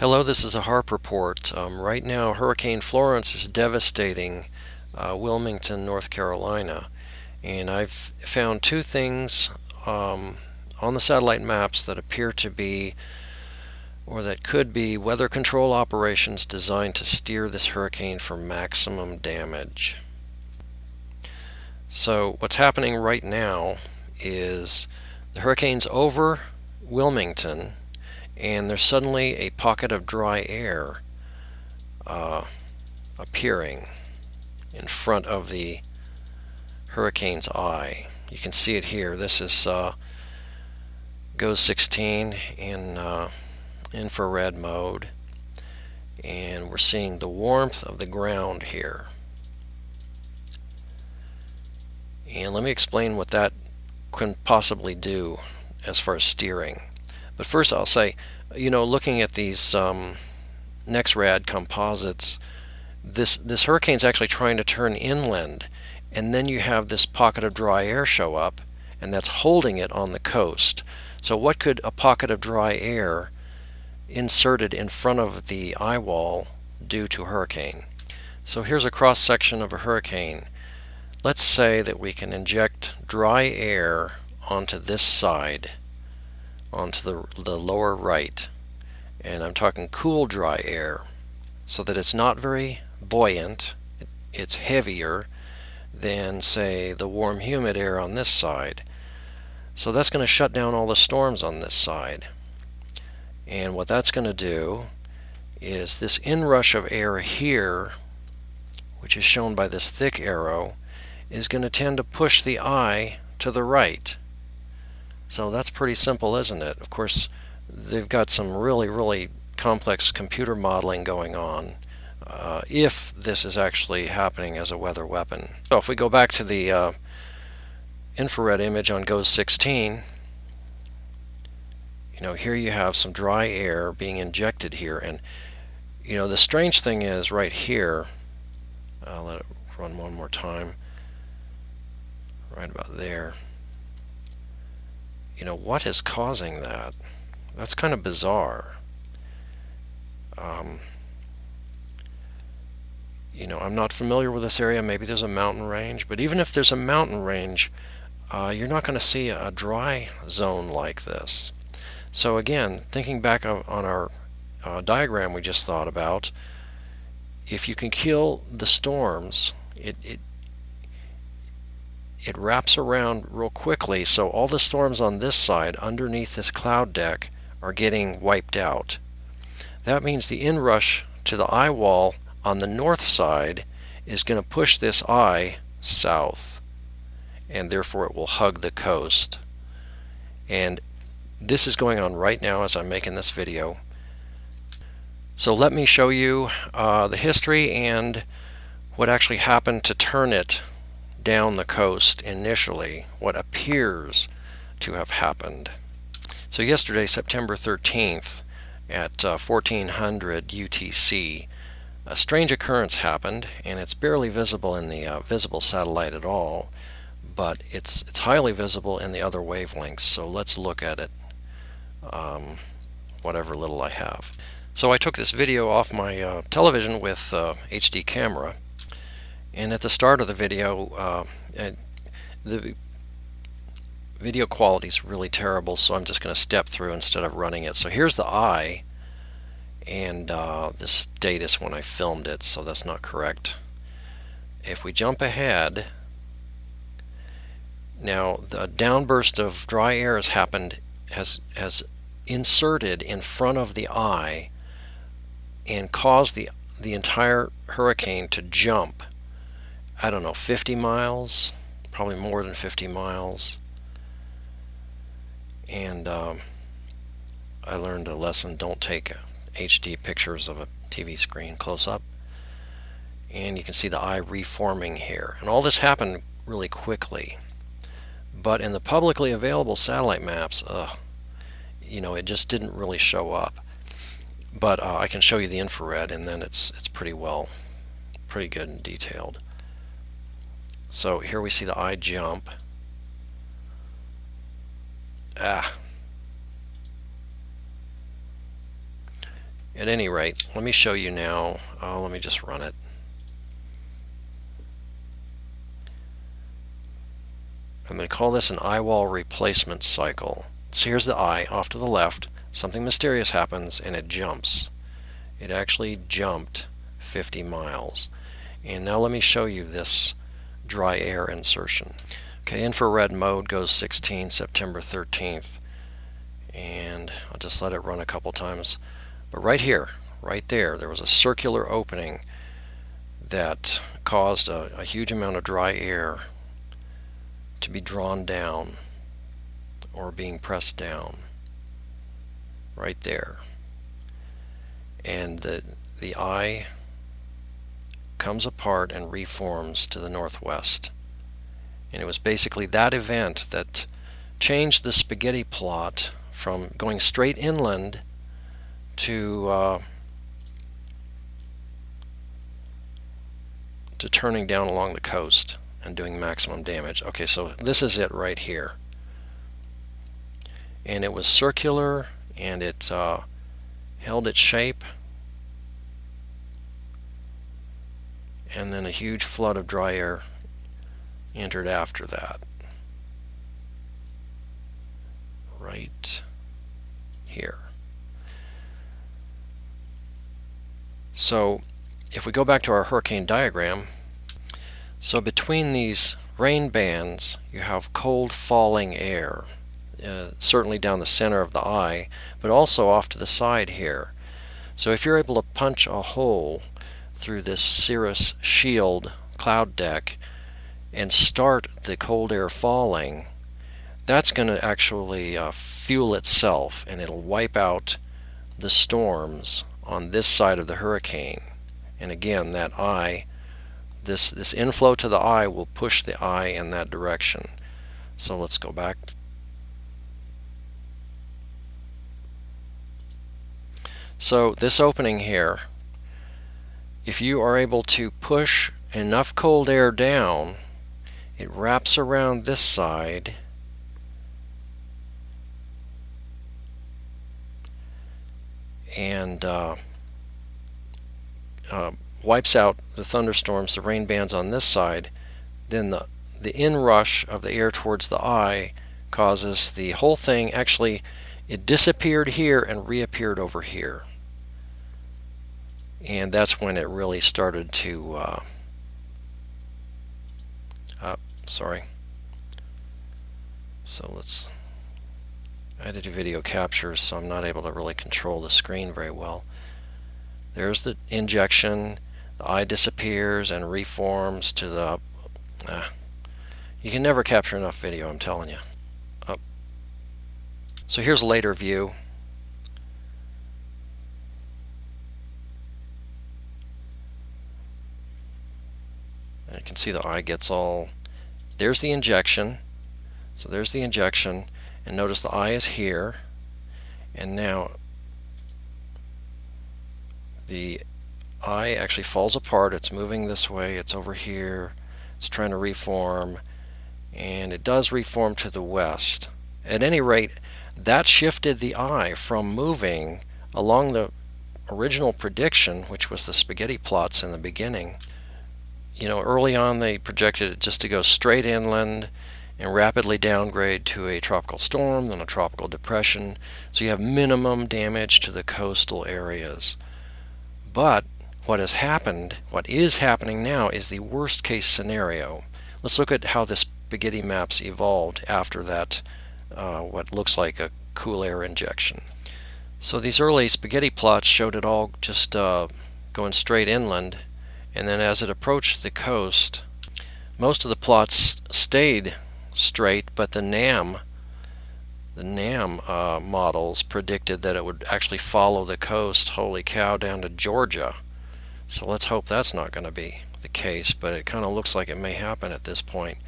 Hello, this is a HAARP report. Right now, Hurricane Florence is devastating Wilmington, North Carolina, and I've found two things on the satellite maps that appear to be, or that could be, weather control operations designed to steer this hurricane for maximum damage. So what's happening right now is the hurricane's over Wilmington, and there's suddenly a pocket of dry air appearing in front of the hurricane's eye. You can see it here. This is GOES 16 in infrared mode, and we're seeing the warmth of the ground here. And let me explain what that can possibly do as far as steering. But first I'll say, looking at these NEXRAD composites, this hurricane's actually trying to turn inland, and then you have this pocket of dry air show up, and that's holding it on the coast. So what could a pocket of dry air inserted in front of the eye wall do to a hurricane? So here's a cross section of a hurricane. Let's say that we can inject dry air onto this side, onto the lower right, and I'm talking cool dry air, so that it's not very buoyant. It's heavier than, say, the warm humid air on this side. So that's going to shut down all the storms on this side, and what that's going to do is this inrush of air here, which is shown by this thick arrow, is going to tend to push the eye to the right. So that's pretty simple, isn't it? Of course, they've got some really complex computer modeling going on if this is actually happening as a weather weapon. So if we go back to the infrared image on GOES 16, here you have some dry air being injected here, and the strange thing is right here, I'll let it run one more time, right about there. What is causing that? That's kind of bizarre. I'm not familiar with this area. Maybe there's a mountain range, but even if there's a mountain range, you're not going to see a dry zone like this. So again, thinking back on our diagram we just thought about, if you can kill the storms, it wraps around real quickly, so all the storms on this side underneath this cloud deck are getting wiped out. That means the inrush to the eye wall on the north side is going to push this eye south, and therefore it will hug the coast. And this is going on right now as I'm making this video. So let me show you the history and what actually happened to turn it down the coast initially, what appears to have happened. So yesterday, September 13th at 1400 UTC, a strange occurrence happened, and it's barely visible in the visible satellite at all, but it's highly visible in the other wavelengths. So let's look at it, whatever little I have. So I took this video off my television with HD camera, and at the start of the video, the video quality is really terrible, so I'm just going to step through instead of running it. So here's the eye, and this date is when I filmed it, so that's not correct. If we jump ahead, now the downburst of dry air has happened, has inserted in front of the eye and caused the entire hurricane to jump, I don't know, 50 miles, probably more than 50 miles. And I learned a lesson: don't take HD pictures of a TV screen close up. And you can see the eye reforming here. And all this happened really quickly. But in the publicly available satellite maps, it just didn't really show up. But I can show you the infrared, and then it's pretty good and detailed. So here we see the eye jump. At any rate, let me show you now. Let me just run it. I'm going to call this an eye wall replacement cycle. So here's the eye off to the left. Something mysterious happens and it jumps. It actually jumped 50 miles. And now let me show you this dry air insertion. Okay, infrared mode goes 16 September 13th. And I'll just let it run a couple times. But right here, right there was a circular opening that caused a huge amount of dry air to be drawn down or being pressed down right there. And the eye comes apart and reforms to the northwest. And it was basically that event that changed the spaghetti plot from going straight inland to turning down along the coast and doing maximum damage. Okay, so this is it right here. And it was circular, and it held its shape, and then a huge flood of dry air entered after that. Right here. So if we go back to our hurricane diagram, so between these rain bands you have cold falling air, certainly down the center of the eye, but also off to the side here. So if you're able to punch a hole through this cirrus shield cloud deck and start the cold air falling, that's going to actually fuel itself, and it'll wipe out the storms on this side of the hurricane. And again, that eye, this inflow to the eye will push the eye in that direction. So let's go back. So this opening here, if you are able to push enough cold air down, it wraps around this side and wipes out the thunderstorms, the rain bands on this side. Then the inrush of the air towards the eye causes the whole thing, actually it disappeared here and reappeared over here. And that's when it really started to so I did a video capture, so I'm not able to really control the screen very well. There's the injection, the eye disappears and reforms to the you can never capture enough video, I'm telling you. So here's a later view. And you can see the eye gets all, there's the injection. So there's the injection, and notice the eye is here, and now the eye actually falls apart. It's moving this way, it's over here, it's trying to reform, and it does reform to the west. At any rate, that shifted the eye from moving along the original prediction, which was the spaghetti plots in the beginning. You know, early on they projected it just to go straight inland and rapidly downgrade to a tropical storm, then a tropical depression, so you have minimum damage to the coastal areas. But what has happened, what is happening now, is the worst case scenario. Let's look at how the spaghetti maps evolved after that, what looks like a cool air injection. So these early spaghetti plots showed it all just going straight inland, and then as it approached the coast, most of the plots stayed straight, but the NAM models predicted that it would actually follow the coast, holy cow, down to Georgia. So let's hope that's not going to be the case, but it kind of looks like it may happen at this point.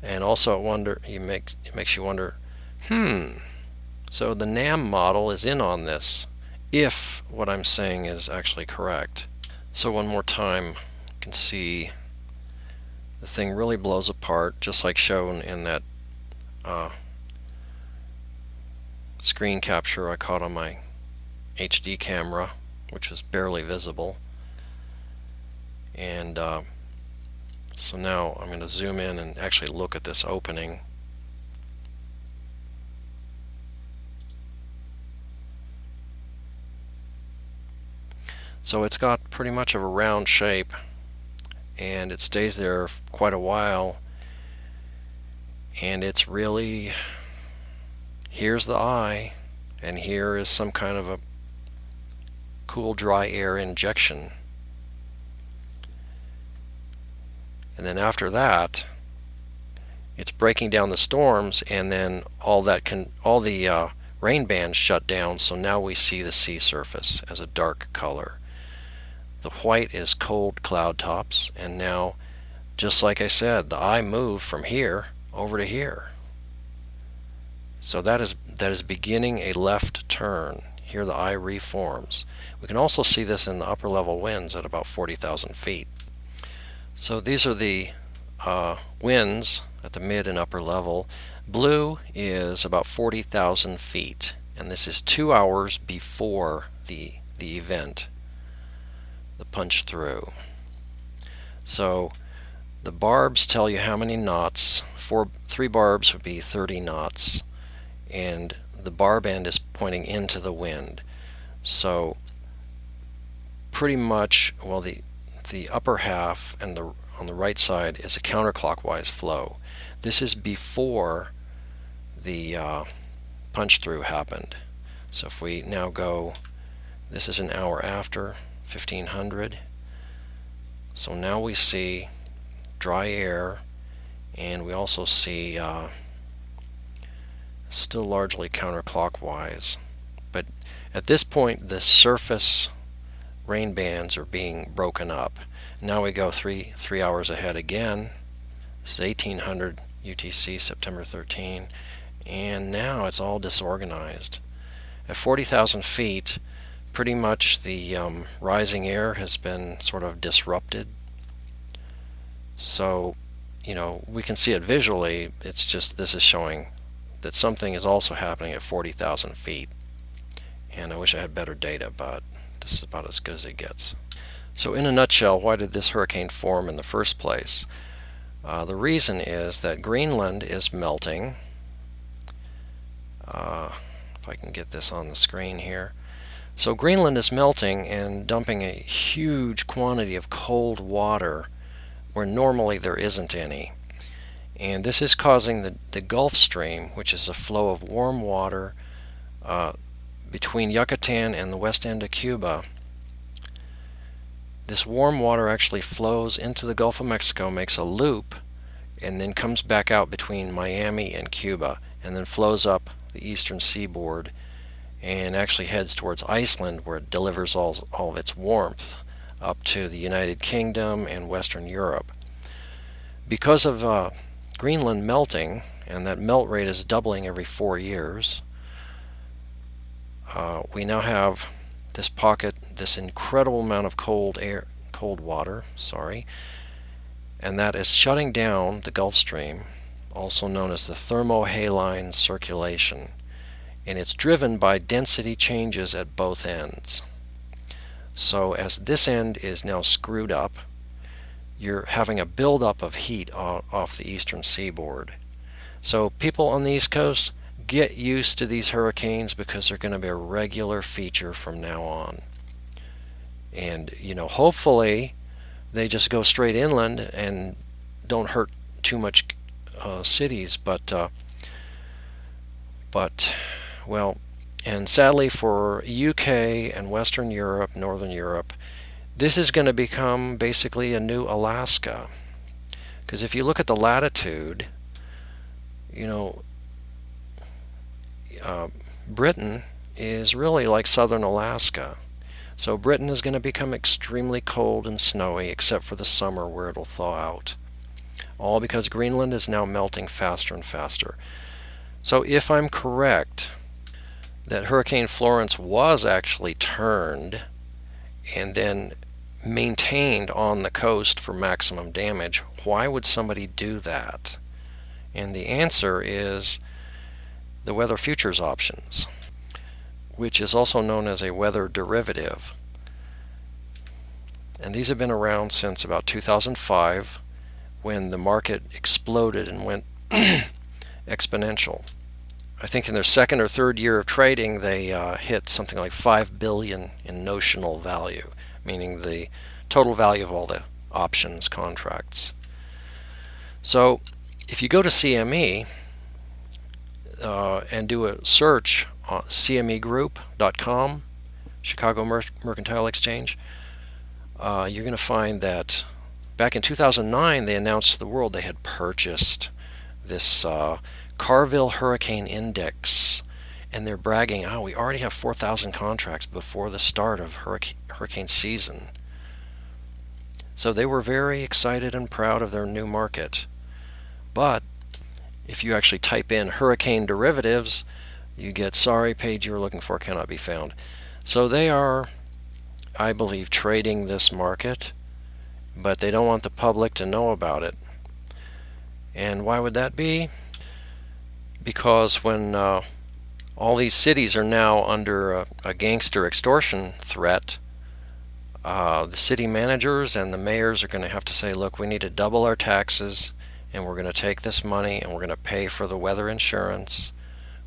And also it makes you wonder, so the NAM model is in on this, if what I'm saying is actually correct. So one more time, you can see the thing really blows apart, just like shown in that screen capture I caught on my HD camera, which is barely visible. And so now I'm going to zoom in and actually look at this opening. So it's got pretty much of a round shape, and it stays there quite a while, and it's really, here's the eye, and here is some kind of a cool dry air injection. And then after that, it's breaking down the storms, and then all the rain bands shut down, so now we see the sea surface as a dark color. The white is cold cloud tops, and now, just like I said, the eye moved from here over to here. So that is beginning a left turn. Here the eye reforms. We can also see this in the upper level winds at about 40,000 feet. So these are the winds at the mid and upper level. Blue is about 40,000 feet, and this is 2 hours before the event, the punch through. So the barbs tell you how many knots. 3 barbs would be 30 knots, and the barb end is pointing into the wind. So pretty much, well, the upper half and on the right side is a counterclockwise flow. This is before the punch through happened. So if we now go, this is an hour after, 1500. So now we see dry air, and we also see still largely counterclockwise. But at this point, the surface rain bands are being broken up. Now we go three hours ahead again. This is 1800 UTC, September 13, and now it's all disorganized. At 40,000 feet, pretty much the rising air has been sort of disrupted. So, we can see it visually. It's just this is showing that something is also happening at 40,000 feet. And I wish I had better data, but this is about as good as it gets. So in a nutshell, why did this hurricane form in the first place? The reason is that Greenland is melting. If I can get this on the screen here. So Greenland is melting and dumping a huge quantity of cold water where normally there isn't any. And this is causing the Gulf Stream, which is a flow of warm water between Yucatan and the west end of Cuba. This warm water actually flows into the Gulf of Mexico, makes a loop, and then comes back out between Miami and Cuba, and then flows up the eastern seaboard and actually heads towards Iceland, where it delivers all of its warmth up to the United Kingdom and Western Europe. Because of Greenland melting, and that melt rate is doubling every 4 years, we now have this pocket, this incredible amount of cold water, and that is shutting down the Gulf Stream, also known as the thermohaline circulation, and it's driven by density changes at both ends. So as this end is now screwed up, you're having a buildup of heat off the eastern seaboard. So people on the East Coast, get used to these hurricanes, because they're going to be a regular feature from now on. And hopefully they just go straight inland and don't hurt too much cities, but well, and sadly for UK and Western Europe, Northern Europe, this is going to become basically a new Alaska. Because if you look at the latitude, Britain is really like southern Alaska. So Britain is going to become extremely cold and snowy, except for the summer where it'll thaw out. All because Greenland is now melting faster and faster. So if I'm correct that Hurricane Florence was actually turned and then maintained on the coast for maximum damage, why would somebody do that? And the answer is the weather futures options. which is also known as a weather derivative. And these have been around since about 2005, when the market exploded and went exponential. I think in their second or third year of trading, they hit something like 5 billion in notional value, meaning the total value of all the options contracts. So if you go to CME and do a search on cmegroup.com, Chicago Mercantile Exchange, you're going to find that back in 2009 they announced to the world they had purchased this Carville Hurricane Index, and they're bragging, oh, we already have 4,000 contracts before the start of hurricane season. So they were very excited and proud of their new market. But if you actually type in hurricane derivatives, you get, sorry, page you're looking for cannot be found. So they are, I believe, trading this market, but they don't want the public to know about it. And why would that be? Because when all these cities are now under a gangster extortion threat, the city managers and the mayors are going to have to say, look, we need to double our taxes, and we're going to take this money and we're going to pay for the weather insurance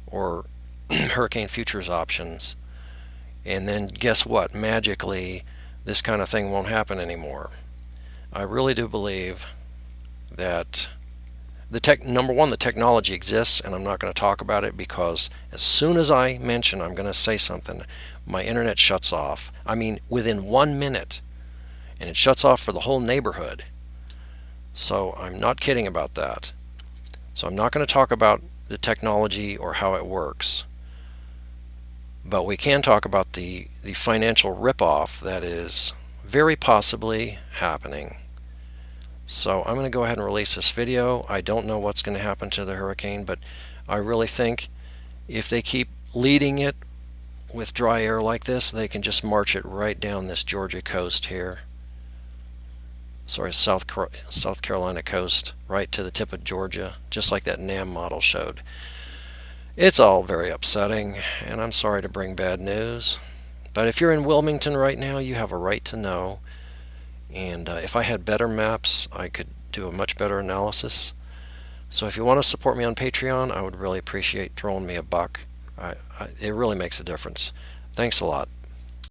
or hurricane futures options. And then guess what? Magically, this kind of thing won't happen anymore. I really do believe that number one, the technology exists, and I'm not going to talk about it because as soon as I mention I'm going to say something, my internet shuts off. I mean, within 1 minute, and it shuts off for the whole neighborhood. So I'm not kidding about that. So I'm not going to talk about the technology or how it works. But we can talk about the financial ripoff that is very possibly happening. So I'm going to go ahead and release this video. I don't know what's going to happen to the hurricane, but I really think if they keep leading it with dry air like this, they can just march it right down this Georgia coast here. Sorry, South Carolina coast, right to the tip of Georgia, just like that NAM model showed. It's all very upsetting, and I'm sorry to bring bad news. But if you're in Wilmington right now, you have a right to know. And if I had better maps, I could do a much better analysis. So if you want to support me on Patreon, I would really appreciate throwing me a buck. It really makes a difference. Thanks a lot.